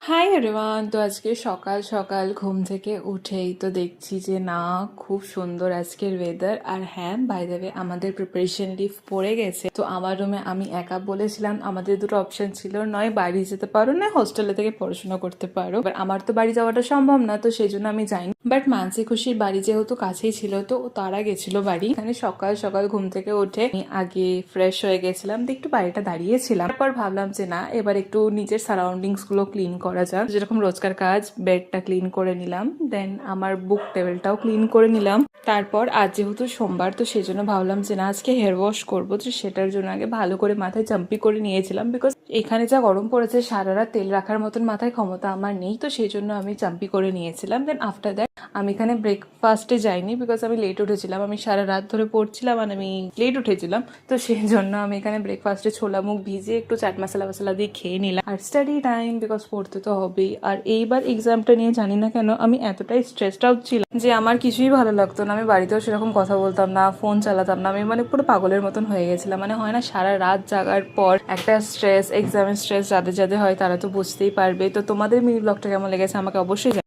Hi everyone. তো আজকে সকাল সকাল ঘুম থেকে উঠেই তো দেখছি যে না, খুব সুন্দর আজকের ওয়েদার। আর হ্যাঁ, বাই দ্য ওয়ে, আমাদের প্রিপারেশন লিভ পড়ে গেছে। তো আমার রুমে আমি একা বলেছিলাম, আমাদের দুটো অপশন ছিল, নয় বাড়ি যেতে পারো না হোস্টেলে থেকে পড়াশোনা করতে পারো। এবার আমার তো বাড়ি যাওয়াটা সম্ভব না, তো সেই জন্য আমি যাইনি। বাট মানসি খুশির বাড়ি যেহেতু কাছেই ছিল, তো তারা গেছিল বাড়ি। এখানে সকাল সকাল ঘুম থেকে উঠে আমি আগে ফ্রেশ হয়ে গেছিলাম, তো একটু বাড়িটা দাঁড়িয়েছিলাম। তারপর ভাবলাম যে না, এবার একটু নিজের সারাউন্ডিংস গুলো ক্লিন করা যাক, যেরকম রোজকার কাজ। বেডটা ক্লিন করে নিলাম, দেন আমার বুক টেবিলটাও ক্লিন করে নিলাম। তারপর আজ যেহেতু সোমবার, তো সেই জন্য ভাবলাম যে না, আজকে হেয়ার ওয়াশ করবো। তো সেটার জন্য আগে ভালো করে মাথায় চাম্পি করে নিয়েছিলাম, বিকজ এখানে যা গরম পড়েছে, সারা রাত তেল রাখার মতন মাথায় ক্ষমতা আমার নেই। তো সেই জন্য আমি চাম্পি করে নিয়েছিলাম। দেন আফটার দ্যাট আমি এখানে ব্রেকফাস্টে যাইনি, বিকজ আমি লেট উঠেছিলাম। আমি সারা রাত ধরে পড়ছিলাম আর আমি লেট উঠেছিলাম। তো সেই জন্য আমি এখানে ব্রেকফাস্টে ছোলা মুখ ভিজিয়ে একটু চাট মশলা মশলা দিয়ে খেয়ে নিলাম। আর স্টাডি টাইম, বিকজ পড়তে তো হবেই। আর এইবার এক্সামটা নিয়ে জানি না কেন আমি এতটাই স্ট্রেসড আউট ছিলাম যে আমার কিছুই ভালো লাগতো না। আমি বাড়িতেও সেরকম কথা বলতাম না, ফোন চালাতাম না। আমি মানে পুরো পাগলের মতন হয়ে গেছিলাম। মানে হয় না, সারা রাত জাগার পর একটা স্ট্রেস, এক্সামের স্ট্রেস যাদের যাদের হয় তারা তো বুঝতেই পারবে। তো তোমাদের মিনি ব্লগটা কেমন লেগেছে আমাকে অবশ্যই